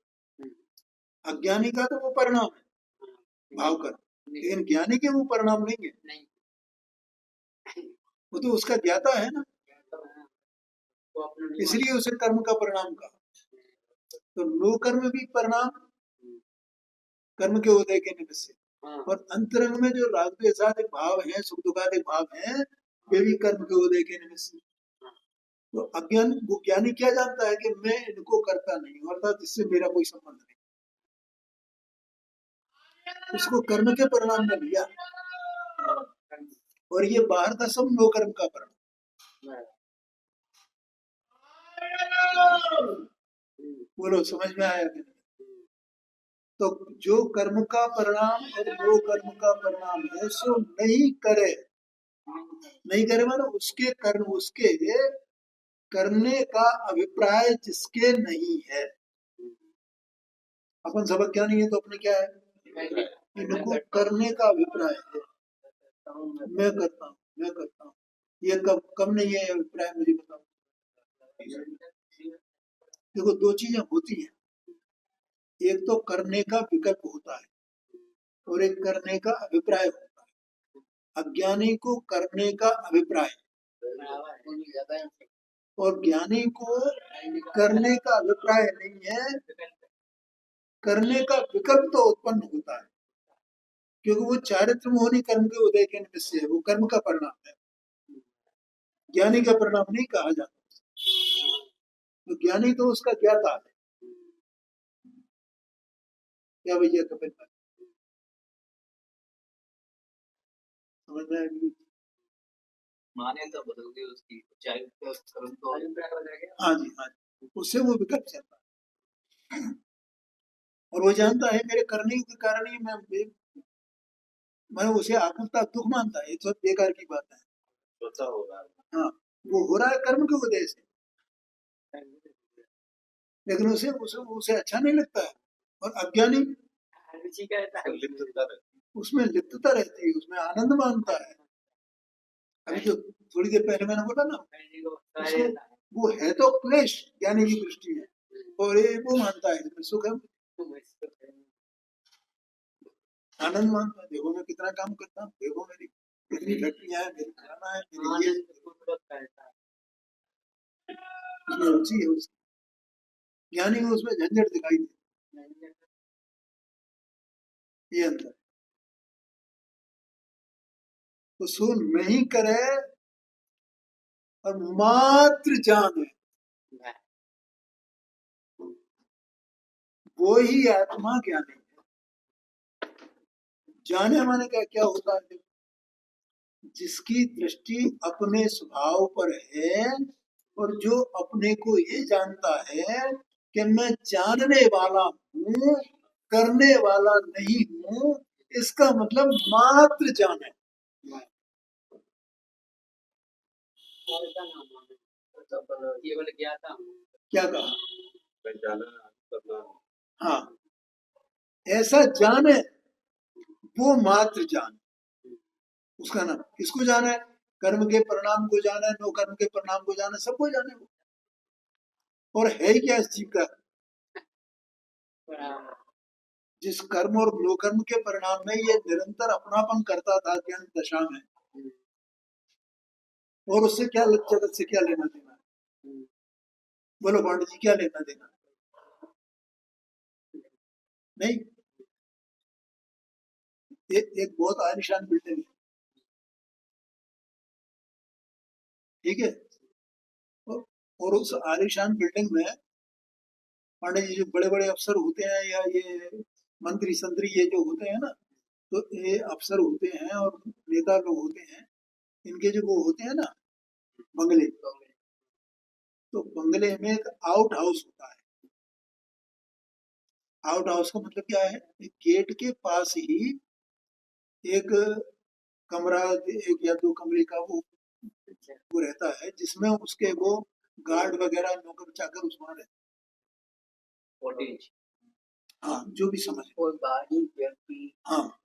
अज्ञानी का तो वो परिणाम है भाव कर्म, लेकिन ज्ञानी के वो परिणाम नहीं है। वो तो उसका ज्ञाता है ना, इसलिए उसे कर्म का परिणाम कहा। तो नो कर्म भी परिणाम कर्म के उदय के निमित्त से, और अंतरंग में जो राग द्वेषादि भाव है, सुख दुखादि भाव है, वे भी कर्म के उदय के निमित्त से। तो अज्ञान वो ज्ञानी क्या जानता है कि मैं इनको करता नहीं हूं, अर्थात इससे मेरा कोई संबंध नहीं, उसको कर्म के परिणाम में लिया, और ये बाहर का सब नो कर्म का परिणाम। बोलो समझ में आया कि नहीं? तो जो कर्म का परिणाम और नो कर्म का परिणाम है सो नहीं करे, नहीं करे मानो उसके कर्म, उसके करने का अभिप्राय जिसके नहीं है। अपन सबक क्या नहीं है तो अपने क्या है, इनको करने का अभिप्राय है, मैं करता हूँ, मैं करता हूँ, ये कब कब नहीं है अभिप्राय मुझे बताओ। देखो दो चीजें होती हैं, एक तो करने का विकल्प होता है और एक करने का अभिप्राय होता है। अज्ञानी को करने का अभिप्राय और ज्ञानी को करने का अभिप्राय नहीं है, करने का विकल्प तो उत्पन्न होता है, क्योंकि वो चारित्र मोहनी कर्म के उदय के निमित्त से है, वो कर्म का परिणाम है, ज्ञानी का परिणाम नहीं कहा जाता। तो ज्ञानी तो उसका ज्ञाता है। क्या भैया कपिल भाई, समझ में आएगी? मान्यता बदल गई उसकी, चारित्र कर्म तो हाँ जी, हाँ जी, उससे वो विकल्प चलता है और वो जानता है मेरे करने के कारण ही मैं उसे आकुलता दुख मानता है, ये तो बेकार की बात है। हाँ, वो हो रहा है कर्म के वजह से, लेकिन उसे अच्छा नहीं लगता है। और अज्ञानी उसमें लिप्तता रहती है, उसमें आनंद मानता है। अभी जो थोड़ी देर पहले मैंने बोला ना, उसको वो है तो क्लेश ज्ञानी की दृष्टि है, और ये वो मानता है इसमें सुख है, आनंद मानता है। देखो मैं कितना काम करता हूँ, देखो मेरी कितनी फैक्ट्रियां है, मेरी खाना है, मेरी ये उसमें रुचि है उसकी। ज्ञानी को उसमें झंझट दिखाई दे, ये अंतर। तो सो नहीं करे और मात्र जाने, वो ही आत्मा ज्ञानी है। जाने माने क्या क्या होता है, जिसकी दृष्टि अपने स्वभाव पर है और जो अपने को ये जानता है कि मैं जानने वाला हूँ, करने वाला नहीं हूँ, इसका मतलब मात्र जाने। क्या कहा? हाँ, ऐसा जाने, वो मात्र जान, उसका नाम। किसको जाना है? कर्म के परिणाम को जाना है, नो कर्म के परिणाम को जाना है, सबको जाने वो। और है ही क्या इस जीव का, जिस कर्म और नो कर्म के परिणाम में ये निरंतर अपनापन करता था ज्ञान दशा में, और उससे क्या जगत से क्या लेना देना है? बोलो पांडे जी, क्या लेना देना? नहीं। एक बहुत आलिशान बिल्डिंग है, ठीक है, और उस आलिशान बिल्डिंग में पांडे जी जो बड़े बड़े अफसर होते हैं, या ये मंत्री संतरी ये जो होते हैं ना, तो ये अफसर होते हैं और नेता लोग होते हैं, इनके जो वो होते हैं ना बंगले, तो बंगले में एक आउट हाउस होता है। आउट हाउस का मतलब क्या है, गेट के पास ही एक कमरा, एक या दो कमरे का वो रहता है, जिसमें उसके वो गार्ड वगैरह नौकर चाकर उसमें रहते हैं। हाँ, जो भी समझ, हाँ,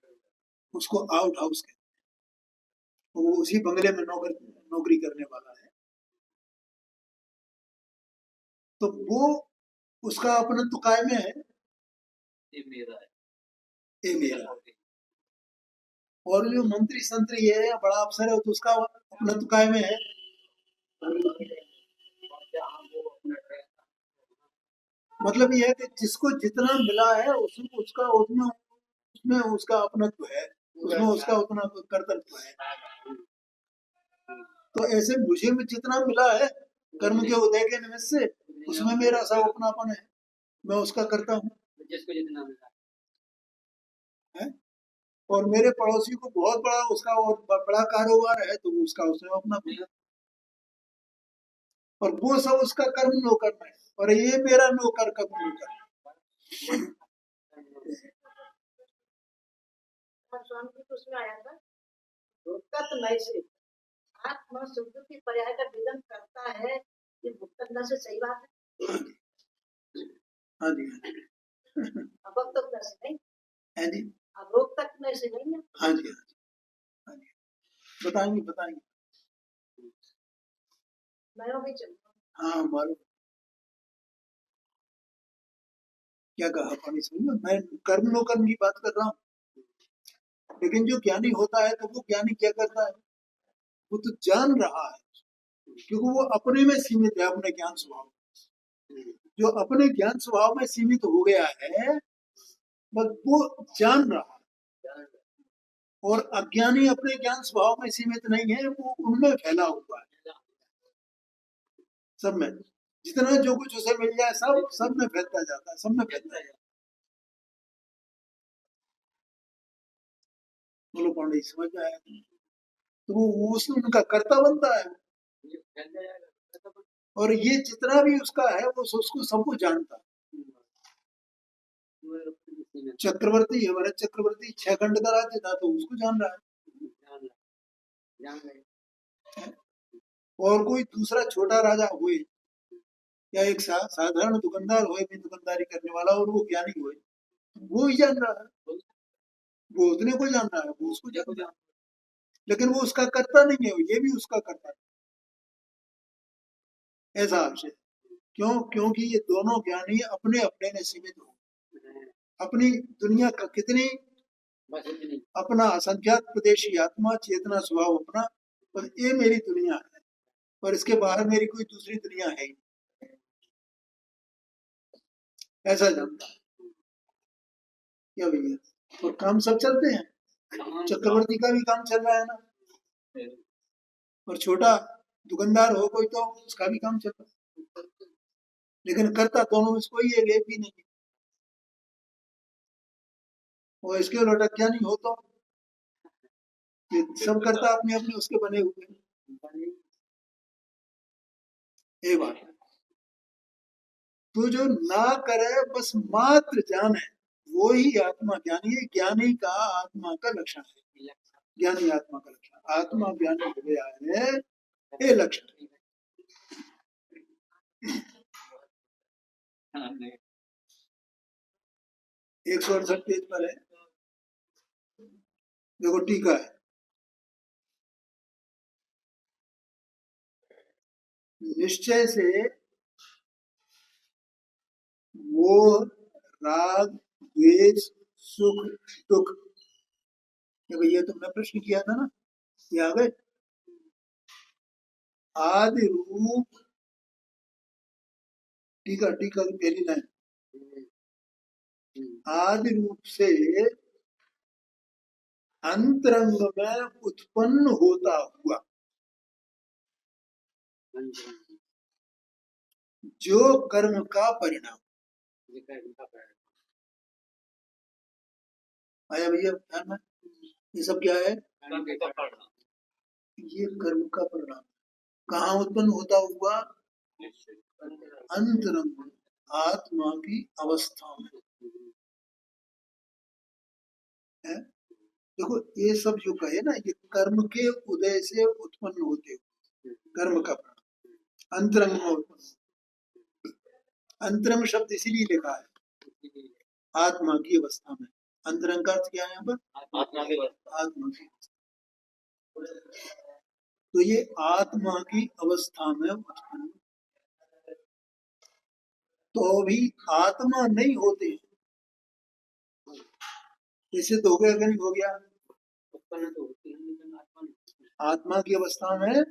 उसको आउट हाउस कहते हैं। वो उसी बंगले में नौकरी करने वाला है, तो वो उसका अपना तो काय में है, ये मेरा है, ये मेरा। और जो मंत्री संतरी है, बड़ा अफसर है, तो उसका अपना तो काय में है। मतलब ये है कि जिसको जितना मिला है उसको उसका उतना, उसमें उसका अपनत्व है, उसमें उसका उतना कर्तव्य है। तो ऐसे मुझे में जितना मिला है कर्म के उदय के निमित्त से उसमें मेरा सब अपनापन है, मैं उसका करता हूँ। जिसको जितना मिला है और मेरे पड़ोसी को बहुत बड़ा उसका और बड़ा कारोबार है तो उसका उसमें अपना, और वो सब उसका कर्म नौकर है और ये मेरा नौकर कर्म नौकर। स्वामी जी को उसमें आया था भुक्तत नैसे आत्मा शुद्ध की पर्याय का विधान करता है, ये भुक्तत न से सही बात है। हाँ जी अभक्त से नहीं है जी, अभोग तक में से नहीं है। हाँ जी हाँ जी, बताएंगे बताएंगे। मैं भी चलता हाँ मालूम क्या कहा पानी सुनिए, मैं कर्म नो कर्म की बात कर रहा हूँ, लेकिन जो ज्ञानी होता है तो वो ज्ञानी क्या करता है, वो तो जान रहा है क्योंकि वो अपने में सीमित है, अपने ज्ञान स्वभाव। जो अपने ज्ञान स्वभाव में सीमित हो गया है बस वो जान रहा है, और अज्ञानी अपने ज्ञान स्वभाव में सीमित नहीं है, वो उनमें फैला हुआ है, सब में जितना जो कुछ उसे मिल जाए सब में फैलता जाता है, सब में फैलता है। बोलो पांडे समझ में आया, तो वो उसमें उनका कर्ता बनता है, और ये जितना भी उसका है वो उसको सबको जानता है। चक्रवर्ती है, भरत चक्रवर्ती 6 खंड का राज्य था तो उसको जान रहा है, और कोई दूसरा छोटा राजा हुए या एक साधारण दुकानदार हुए भी दुकानदारी करने वाला और वो ज्ञानी हुए, वो ही जान रहा है, वो उतने को जान रहा है, वो उसको जान रहा है, लेकिन वो उसका कर्ता नहीं है, ये भी उसका कर्ता है, ऐसा आपसे। क्यों? क्योंकि ये दोनों ज्ञानी अपने अपने में सीमित हो, अपनी दुनिया का कितनी अपना असंख्यात प्रदेशी आत्मा चेतना स्वभाव अपना, और ये मेरी दुनिया है और इसके बाहर मेरी कोई दूसरी दुनिया है ही, ऐसा जानता है क्या भैया। और काम सब चलते हैं, चक्रवर्ती का भी काम चल रहा है ना, और छोटा दुकानदार हो कोई तो उसका भी काम चल रहा है, लेकिन करता दोनों में कोई एक भी नहीं है। और इसके उलट ज्ञानी हो तो ये सब करता अपने अपने उसके बने हुए, ये बात है। तो जो ना करे बस मात्र जाने वो ही आत्मा ज्ञानी है, ज्ञानी का आत्मा का लक्षण है, ज्ञानी आत्मा का लक्षण, आत्मा ज्ञानी हो गया है ये लक्षण। 168 पेज पर है, देखो टीका है, निश्चय से मोह राग द्वेष सुख दुख, ये भैया तुमने प्रश्न किया था ना, ये आ गए। आदि रूप टीका टीका की पहली लाइन, आदि रूप से अंतरंग में उत्पन्न होता हुआ जो कर्म का परिणाम, आया भैया ध्यान में, ये सब क्या है, ये कर्म का परिणाम कहाँ उत्पन्न होता हुआ, अंतरंग आत्मा की अवस्था में है। देखो ये सब जो कहे ना, ये कर्म के उदय से उत्पन्न होते हुए कर्म का परिणाम अंतरंग में उत्पन्न, अंतरंग शब्द इसीलिए लिखा है आत्मा की अवस्था में, अंतरंग का अर्थ क्या है यहाँ पर, आत्मा की अवस्था, तो ये आत्मा की अवस्था में उत्पन्न, तो भी आत्मा नहीं होते, इससे तो हो गया कि नहीं हो गया, आत्मा की अवस्था में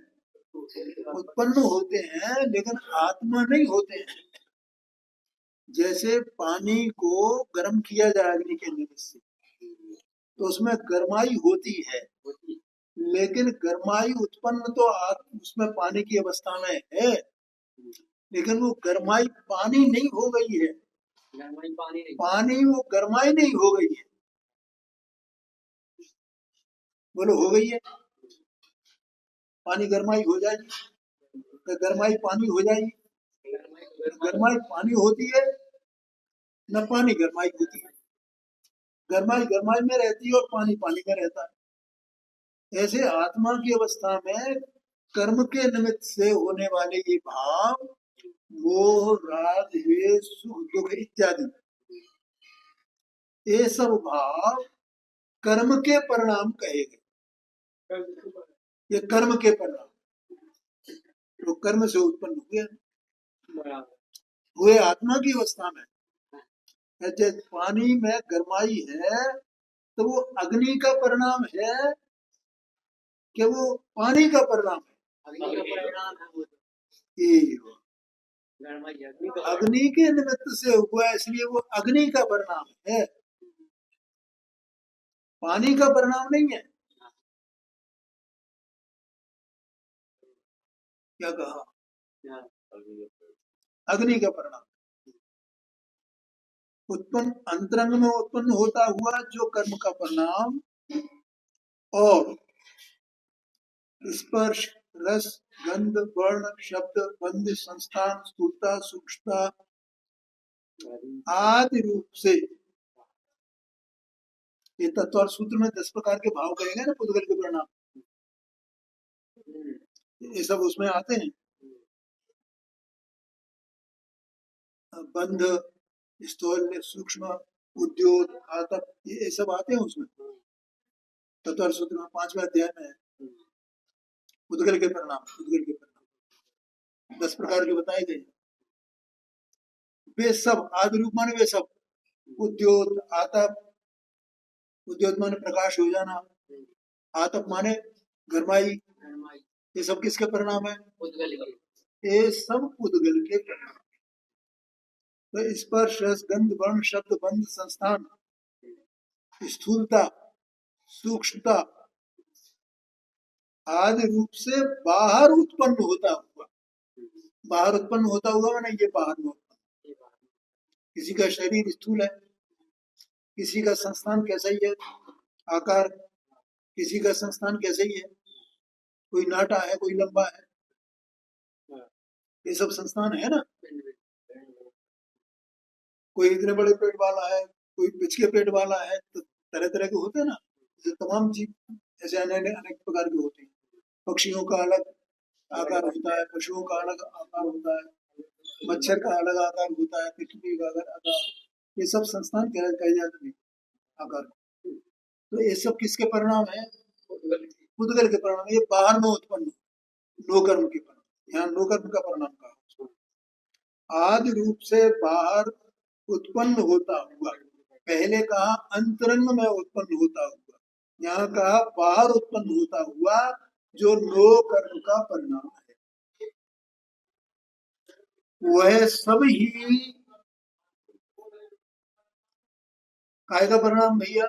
उत्पन्न होते हैं लेकिन आत्मा नहीं होते हैं। जैसे पानी को गर्म किया जाए अग्नि के निमित्त से तो उसमें गर्माई होती है, लेकिन गर्माई उत्पन्न तो उसमें पानी की अवस्था में है, लेकिन वो गरमाई पानी नहीं हो गई है, पानी वो गरमाई नहीं हो गई है। बोलो हो गई है? पानी गरमाई हो जाएगी तो गरमाई पानी हो जाएगी, गरमाई पानी होती है न पानी गरमाई होती है। गरमाई गरमाई में रहती है और पानी पानी में रहता है। ऐसे आत्मा की अवस्था में कर्म के निमित्त से होने वाले ये भाव, मोह, राग, द्वेष, सुख, दुख इत्यादि, ये सब भाव कर्म के परिणाम कहे गए। ये कर्म के परिणाम तो कर्म से उत्पन्न हुए आत्मा की अवस्था में। जैसे पानी में गरमाई है तो वो अग्नि का परिणाम है कि वो पानी का परिणाम है? अग्नि के निमित्त से हुआ इसलिए वो अग्नि का परिणाम है, पानी का परिणाम नहीं है। क्या कहा? अग्नि का परिणाम उत्पन्न अंतरंग में उत्पन्न होता हुआ जो कर्म का परिणाम, और स्पर्श, रस, गंध, वर्ण, शब्द, बंध, संस्थान, स्थूलता, सूक्ष्मता आदि रूप से, ये तत्व सूत्र में 10 प्रकार के भाव कहेंगे ना पुद्गल के परिणाम, ये सब उसमें आते हैं। बंध, स्थूल, सूक्ष्म, उद्योग, आतप, ये सब आते हैं उसमें तत्व सूत्र में 5वें अध्याय में है। पुद्गल के परिणाम, पुद्गल के परिणाम 10 प्रकार के बताए गए। वे सब आदि रूप माने वे सब, उद्योग, आतप, उद्योग माने प्रकाश हो जाना, आतप माने गरमाई, ये सब किसके परिणाम है? ये सब पुद्गल के परिणाम। तो स्पर्श, रस, गंध, वर्ण, शब्द, बंध, संस्थान, स्थूलता, सूक्ष्मता आदि रूप से बाहर उत्पन्न होता हुआ, बाहर उत्पन्न होता हुआ माने ये बाहर में उत्पन्न। किसी का शरीर स्थूल है, किसी का संस्थान कैसा ही है आकार, किसी का संस्थान कैसे ही है, कोई नाटा है, कोई लंबा है, ये सब संस्थान है ना। कोई इतने बड़े पेट वाला है, कोई पिछके पेट वाला है, तो तरह तरह के होते हैं ना। तमाम जीव ऐसे अनेक प्रकार के होते हैं। पक्षियों का अलग आकार होता है, पशुओं का अलग आकार होता है, मच्छर का अलग आकार होता है, पृथ्वी का अलग आकार, ये सब संस्थान कहे जाते हैं आकार। तो ये सब किसके परिणाम है? पुद्गल के परिणाम। ये बाहर में उत्पन्न नो कर्म के परिणाम, यहाँ नो कर्म का परिणाम कहा। आदि रूप से बाहर उत्पन्न होता हुआ, पहले कहा अंतरंग में उत्पन्न होता हुआ, यहाँ कहा बाहर उत्पन्न होता हुआ जो नो कर्म का परिणाम है, वह सब ही काय का परिणाम भैया?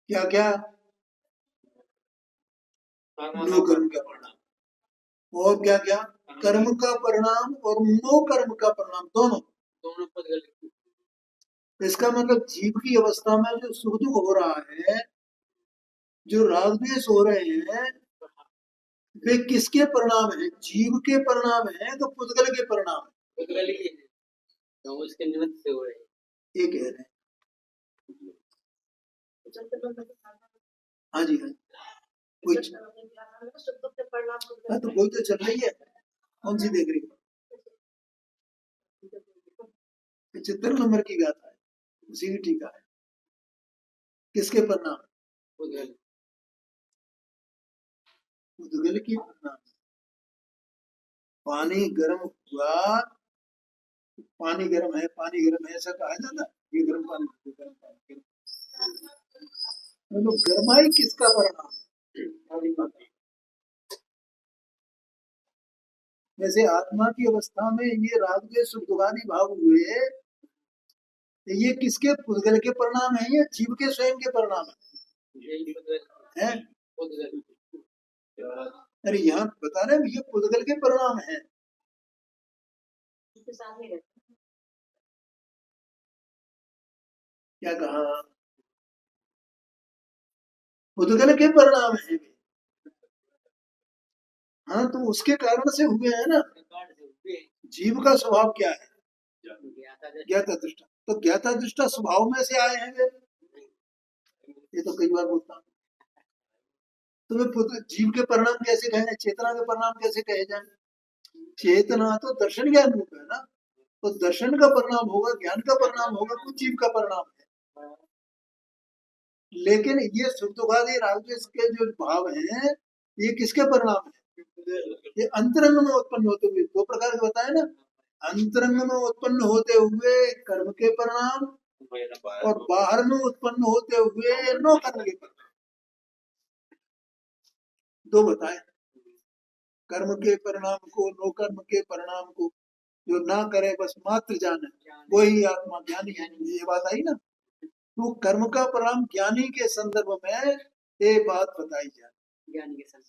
क्या क्या? नो कर्म का परिणाम। और क्या क्या? कर्म का परिणाम और नो कर्म का परिणाम, दोनों। इसका मतलब जीव की अवस्था में जो सुख दुख हो रहा है, जो राग द्वेष हो रहे हैं, वे किसके परिणाम है? जीव के परिणाम है तो पुद्गल के परिणाम है? तो उसके निमित्त से हो रहे हैं, ये कह रहे हैं। हाँ जी, हाँ, कुछ हाँ, तो कोई तो चल रही है, कौन सी देख रही है? 75 नंबर की गाथा है, उसी की टीका है। किसके परिणाम? पुद्गल की परिणाम। पानी गर्म हुआ, पानी गर्म है, पानी गर्म है ऐसा कहा जाता, ये गर्म पानी, गर्म पानी। तो गर्माई किसका परिणाम? जैसे आत्मा की अवस्था में ये राग के सुख दुखादि भाव हुए, ये किसके? पुद्गल के परिणाम है या जीव के स्वयं के परिणाम है? अरे यहाँ बता रहे हैं ये पुद्गल के परिणाम है। उसके साथ में रहते हैं। क्या कहा? पुद्गल के परिणाम है। हाँ तो उसके कारण से हुए हैं ना। जीव का स्वभाव क्या है? ज्ञाता दृष्टा। तो ज्ञाता दृष्टा स्वभाव में से आए हैं वे। ये तो कई बार बोलता हूँ। तो वे जीव के परिणाम कैसे कहे, चेतना के परिणाम कैसे कहे जाए? चेतना तो दर्शन ज्ञान रूप है ना, तो दर्शन का परिणाम होगा, ज्ञान का परिणाम होगा, कुछ जीव का परिणाम है। लेकिन ये सुखदुखादि रागद्वेष के जो भाव हैं ये किसके परिणाम है? ये अंतरंग में उत्पन्न होते हुए, दो प्रकार के बताए ना, अंतरंग में उत्पन्न होते हुए कर्म के परिणाम और बाहर में उत्पन्न होते हुए नो कर्म के परिणाम, दो बताए। कर्म के परिणाम को, नो कर्म के परिणाम को, जो ना करे बस मात्र जाने वही आत्मा ज्ञानी है, ये बात आई ना। तो कर्म का परिणाम ज्ञानी के संदर्भ में ये बात बताई जाए, ज्ञानी के साथ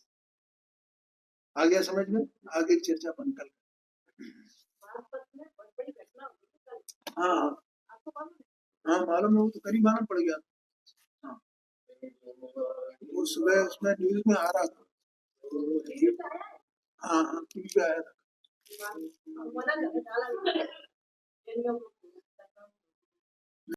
आ गया समझ में? आगे चर्चा बन कर। हाँ हाँ हाँ मालूम है, वो तो करीब मालूम पड़ गया। हाँ वो सुबह उसमें न्यूज में आ रहा था। हाँ हाँ टीवी पे आया था।